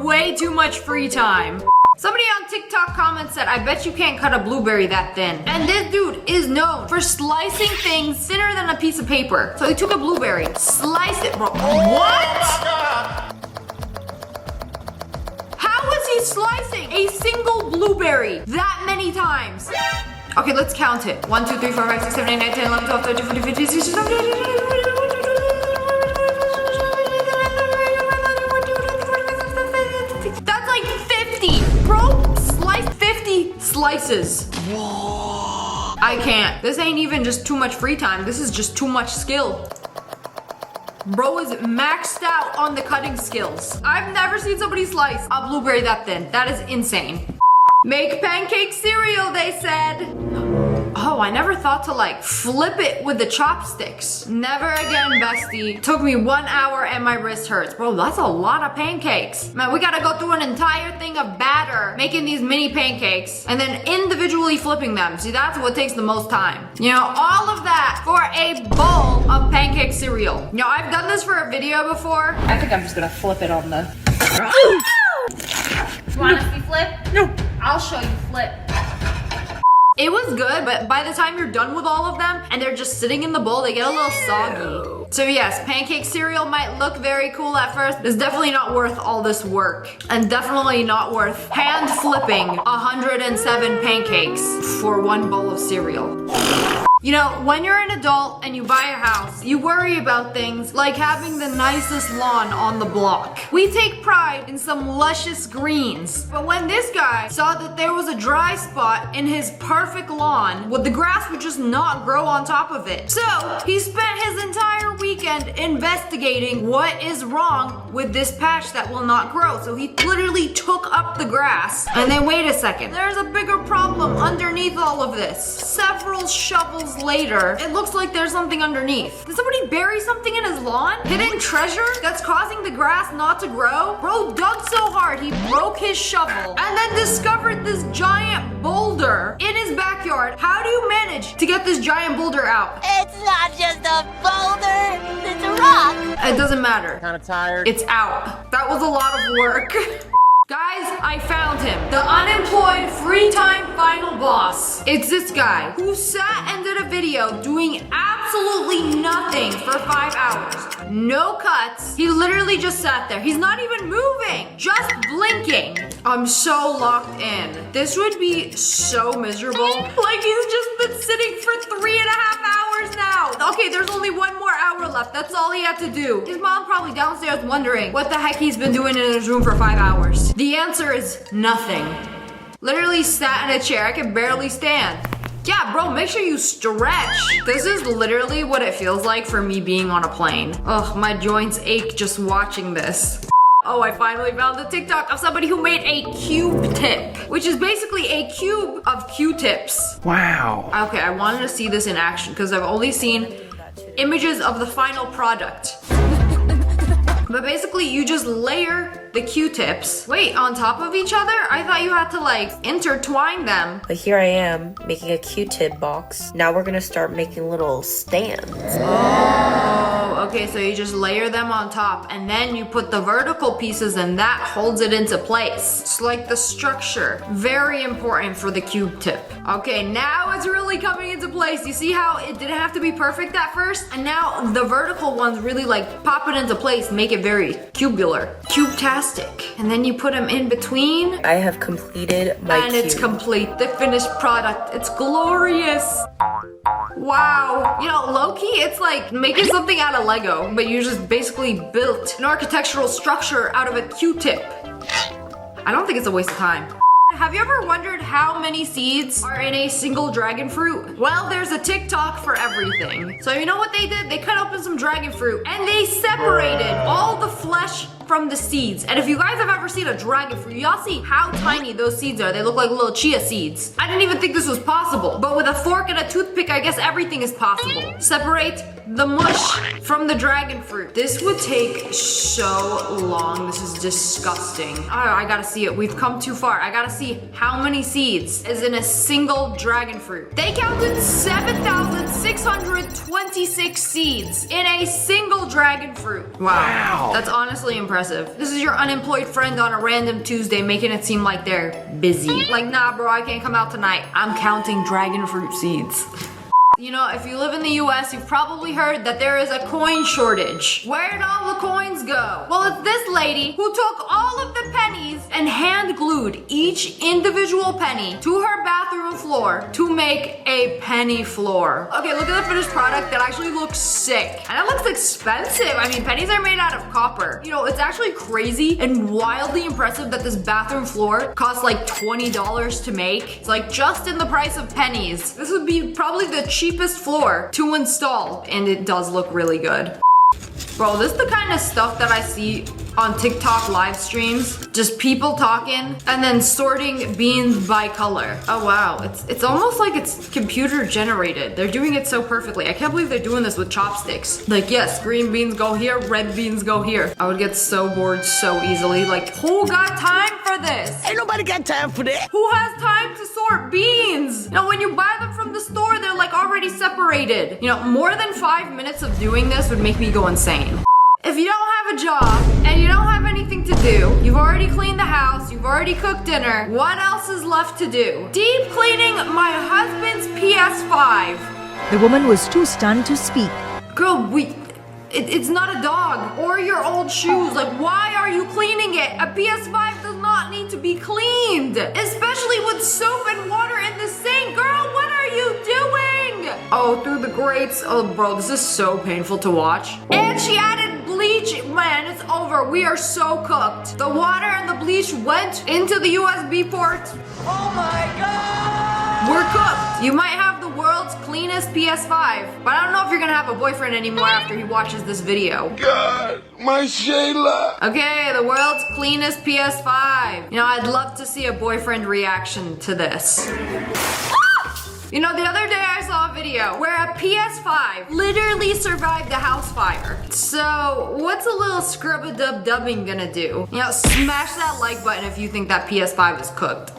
way too much free time. Somebody on TikTok comment said, I bet you can't cut a blueberry that thin. And this dude is known for slicing things thinner than a piece of paper. So he took a blueberry, sliced it, bro. What? How was he slicing a single blueberry that many times? Okay, let's count it. 1, 2, 3, 4, 5, 6, 7, 8, 9, 10, 11, 12, 13, 14, 15, 16, 17, 18, 19, 20. That's like 50. Bro, sliced 50 slices. Whoa. I can't. This ain't even just too much free time. This is just too much skill. Bro is maxed out on the cutting skills. I've never seen somebody slice a blueberry that thin. That is insane. Make pancake cereal, they said. Oh, I never thought to like flip it with the chopsticks. Never again, bestie. Took me 1 hour and my wrist hurts. Bro, that's a lot of pancakes. Man, we gotta go through an entire thing of batter, making these mini pancakes, and then individually flipping them. See, that's what takes the most time. You know, all of that for a bowl of pancake cereal. You know, I've done this for a video before. I think I'm just gonna flip it on the... You want to see flip? No. I'll show you flip. It was good, but by the time you're done with all of them and they're just sitting in the bowl, they get a little soggy. So yes, pancake cereal might look very cool at first. It's definitely not worth all this work. And definitely not worth hand flipping 107 pancakes for one bowl of cereal. You know, when you're an adult and you buy a house, you worry about things like having the nicest lawn on the block. We take pride in some luscious greens. But when this guy saw that there was a dry spot in his perfect lawn, well, the grass would just not grow on top of it. So he spent his entire weekend investigating what is wrong with this patch that will not grow. So he literally took up the grass. And then wait a second, there's a bigger problem underneath all of this. Several shovels later, it looks like there's something underneath. Did somebody bury something in his lawn? Hidden treasure that's causing the grass not to grow? Bro dug so hard he broke his shovel and then discovered this giant boulder in his backyard. How do you manage to get this giant boulder out? It's not just a boulder, it's a rock. It doesn't matter. Kind of tired. It's out. That was a lot of work. Guys, I found him. The unemployed free time final boss. It's this guy who sat and did a video doing absolutely nothing for 5 hours. No cuts. He literally just sat there. He's not even moving, just blinking. I'm so locked in. This would be so miserable. Like he's just been sitting for 3.5 hours now. Okay, there's only 1 more hour left. That's all he had to do. His mom probably downstairs wondering what the heck he's been doing in his room for 5 hours. The answer is nothing. Literally sat in a chair. I can barely stand. Yeah, bro, make sure you stretch. This is literally what it feels like for me being on a plane. Ugh, my joints ache just watching this. Oh, I finally found the TikTok of somebody who made a cube tip, which is basically a cube of Q-tips. Wow. Okay, I wanted to see this in action because I've only seen images of the final product. But basically, you just layer the Q-tips. Wait, on top of each other? I thought you had to like intertwine them. But here I am making a Q-tip box. Now we're gonna start making little stands. Oh, okay, so you just layer them on top and then you put the vertical pieces and that holds it into place. It's like the structure. Very important for the cube tip. Okay, now it's really coming into place. You see how it didn't have to be perfect at first? And now the vertical ones really like pop it into place, make it very cubular. Cube-tastic. And then you put them in between. I have completed my and cube. It's complete. The finished product. It's glorious. Wow. You know, low-key, it's like making something out of Lego, but you just basically built an architectural structure out of a Q-tip. I don't think it's a waste of time. Have you ever wondered how many seeds are in a single dragon fruit? Well, there's a TikTok for everything. So you know what they did? They cut open some dragon fruit and they separated all the flesh from the seeds. And if you guys have ever seen a dragon fruit, y'all see how tiny those seeds are. They look like little chia seeds. I didn't even think this was possible. But with a fork and a toothpick, I guess everything is possible. Separate the mush from the dragon fruit. This would take so long. This is disgusting. I gotta see it. We've come too far. I gotta see how many seeds is in a single dragon fruit. They counted 7,626 seeds in a single dragon fruit. Wow. That's honestly impressive. impressive. This is your unemployed friend on a random Tuesday making it seem like they're busy. Like, nah, bro, I can't come out tonight. I'm counting dragon fruit seeds. You know, if you live in the US, you've probably heard that there is a coin shortage. Where'd all the coins go? Well, it's this lady who took all of the pennies and hand glued each individual penny to her bathroom floor to make a penny floor. Okay, look at the finished product. That actually looks sick. And it looks expensive. I mean, pennies are made out of copper. You know, it's actually crazy and wildly impressive that this bathroom floor costs like $20 to make. It's like just in the price of pennies. This would be probably the cheapest floor to install, and it does look really good. Bro, this is the kind of stuff that I see on TikTok live streams. Just people talking and then sorting beans by color. Oh wow, it's almost like it's computer generated. They're doing it so perfectly. I can't believe they're doing this with chopsticks. Like, yes, green beans go here, red beans go here. I would get so bored so easily. Like, who got time for this? Ain't nobody got time for that. Who has time to sort beans? You know, when you buy them from the store, they're like already separated. You know, more than 5 minutes of doing this would make me go insane. If you don't have a job and you don't have anything to do, you've already cleaned the house, you've already cooked dinner, what else is left to do? Deep cleaning my husband's PS5. The woman was too stunned to speak. Girl, it's not a dog or your old shoes. Like, why are you cleaning it? A PS5 does not need to be cleaned, especially with soap and water in the sink. Girl, what are you doing? Oh, through the grates. Oh, bro, this is so painful to watch. And she added bleach. Man, it's over. We are so cooked. The water and the bleach went into the USB port. Oh my God! We're cooked. You might have the world's cleanest PS5, but I don't know if you're gonna have a boyfriend anymore after he watches this video. God, my Shayla. Okay, the world's cleanest PS5. You know, I'd love to see a boyfriend reaction to this. You know, the other day I saw a video where a PS5 literally survived a house fire. So, what's a little scrub-a-dub-dubbing gonna do? You know, smash that like button if you think that PS5 is cooked.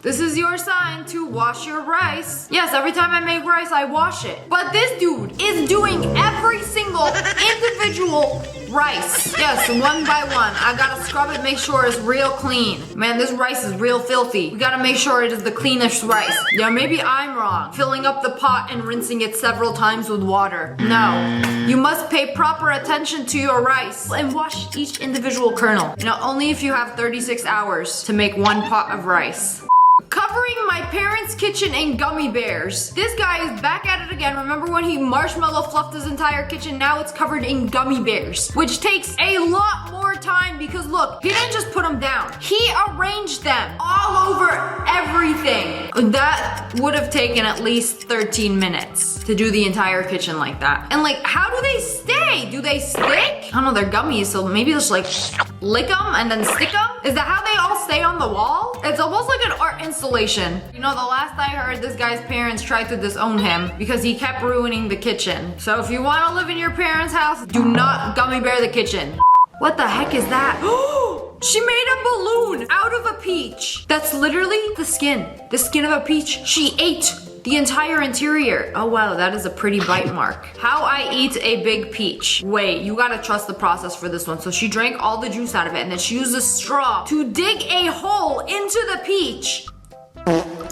This is your sign to wash your rice. Yes, every time I make rice, I wash it. But this dude is doing every single individual rice. Yes, one by one. I gotta scrub it, make sure it's real clean. Man, this rice is real filthy. We gotta make sure it is the cleanest rice. Yeah, maybe I'm wrong. Filling up the pot and rinsing it several times with water. No. You must pay proper attention to your rice and wash each individual kernel. You know, only if you have 36 hours to make one pot of rice. Covering my parents' kitchen in gummy bears. This guy is back at it again. Remember when he marshmallow fluffed his entire kitchen? Now it's covered in gummy bears, which takes a lot more time because look, he didn't just put them down. He arranged them all over everything. That would have taken at least 13 minutes to do the entire kitchen like that. And like, how do they stay? Do they stick? I don't know, they're gummies, so maybe just like lick them and then stick them? Is that how they all stay on the wall? It's almost like an art installation. You know, the last I heard, this guy's parents tried to disown him because he kept ruining the kitchen. So if you want to live in your parents' house, do not gummy bear the kitchen. What the heck is that? She made a balloon out of a peach. That's literally the skin of a peach. She ate the entire interior. Oh wow, that is a pretty bite mark. How I eat a big peach. Wait, you gotta trust the process for this one. So she drank all the juice out of it and then she used a straw to dig a hole into the peach.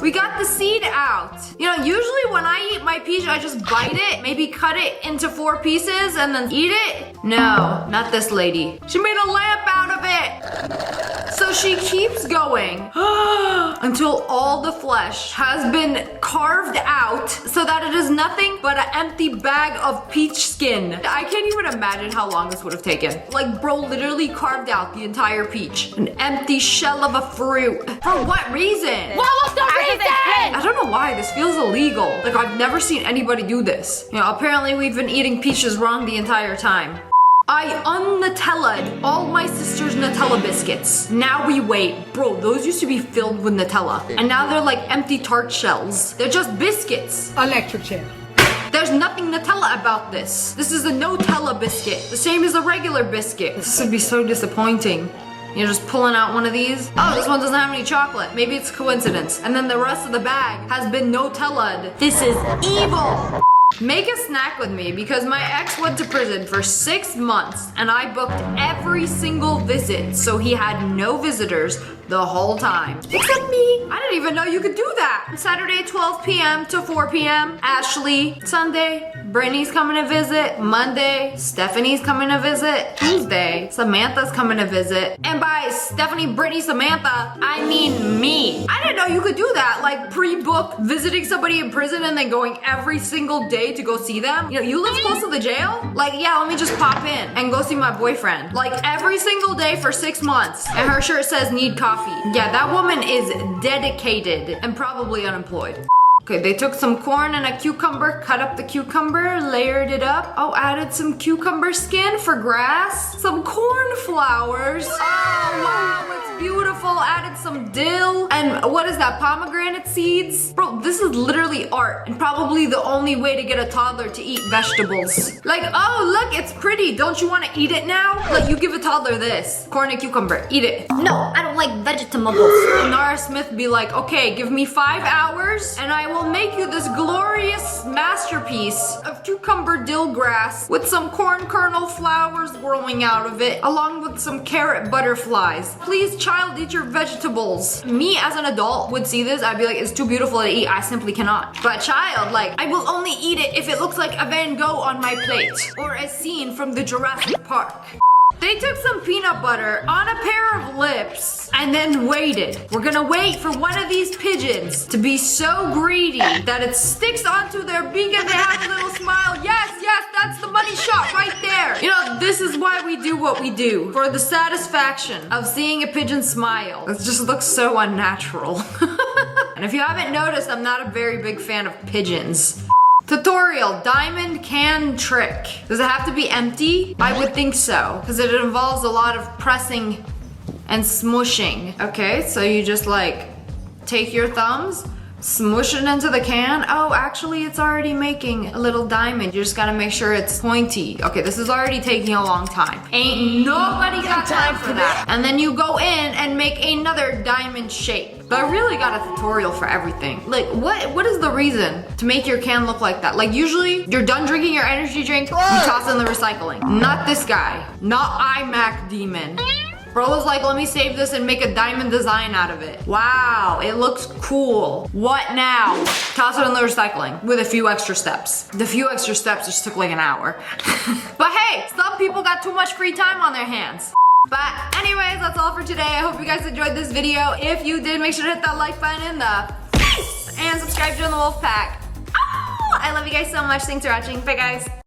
We got the seed out. You know, usually when I eat my peach, I just bite it, maybe cut it into 4 pieces and then eat it. No, not this lady. She made a lamp out of it. So she keeps going until all the flesh has been carved out so that it is nothing but an empty bag of peach skin. I can't even imagine how long this would have taken. Like, bro literally carved out the entire peach. An empty shell of a fruit. For what reason? What was the reason? I don't know why, this feels illegal. Like, I've never seen anybody do this. You know, apparently we've been eating peaches wrong the entire time. I un-Nutella'd all my sister's Nutella biscuits. Now we wait. Bro, those used to be filled with Nutella. And now they're like empty tart shells. They're just biscuits. Electric chair. There's nothing Nutella about this. This is a Nutella biscuit. The same as a regular biscuit. This would be so disappointing. You're just pulling out one of these. Oh, this one doesn't have any chocolate. Maybe it's a coincidence. And then the rest of the bag has been Nutella'd. This is evil. Make a snack with me because my ex went to prison for 6 months and I booked every single visit, so he had no visitors the whole time. Except me. I didn't even know you could do that. Saturday 12 p.m. to 4 p.m. Ashley. Sunday, Brittany's coming to visit. Monday, Stephanie's coming to visit. Tuesday, Samantha's coming to visit. And by Stephanie, Brittany, Samantha, I mean me. I didn't know you could do that. Like pre-book visiting somebody in prison and then going every single day to go see them. You know, you live close to the jail? Like, yeah, let me just pop in and go see my boyfriend. Like every single day for 6 months. And her shirt says need coffee. Yeah, that woman is dedicated and probably unemployed. Okay, they took some corn and a cucumber, cut up the cucumber, layered it up. Oh, added some cucumber skin for grass. Some cornflowers. Oh, wow, it's beautiful. Added some dill. And what is that, pomegranate seeds? Bro, this is literally art and probably the only way to get a toddler to eat vegetables. Like, oh, look, it's pretty. Don't you want to eat it now? Like, you give a toddler this. Corn and cucumber, eat it. No, I don't like vegetables. Nara Smith be like, okay, give me 5 hours and I will make you this glorious masterpiece of cucumber dill grass with some corn kernel flowers growing out of it, along with some carrot butterflies. Please, child, eat your vegetables. Me as an adult would see this, I'd be like, it's too beautiful to eat, I simply cannot. But child, like, I will only eat it if it looks like a Van Gogh on my plate, or a scene from the Jurassic Park. They took some peanut butter on a pair of lips and then waited. We're gonna wait for one of these pigeons to be so greedy that it sticks onto their beak and they have a little smile. Yes, yes, that's the money shot right there. You know, this is why we do what we do. For the satisfaction of seeing a pigeon smile. It just looks so unnatural. And if you haven't noticed, I'm not a very big fan of pigeons. Tutorial, diamond can trick. Does it have to be empty? I would think so, because it involves a lot of pressing and smushing. Okay, so you just like take your thumbs, smush it into the can. Oh, actually it's already making a little diamond. You just gotta make sure it's pointy. Okay, this is already taking a long time. Ain't nobody got time for that. And then you go in and make another diamond shape. But I really got a tutorial for everything. Like, what is the reason to make your can look like that? Like, usually, you're done drinking your energy drink, you toss it in the recycling. Not this guy. Not iMac Demon. Bro was like, let me save this and make a diamond design out of it. Wow, it looks cool. What now? Toss it in the recycling with a few extra steps. The few extra steps just took like an hour. But hey, some people got too much free time on their hands. But anyways, that's all for today. I hope you guys enjoyed this video. If you did, make sure to hit that like button in the face and subscribe to the Wolf Pack. Oh, I love you guys so much. Thanks for watching. Bye, guys.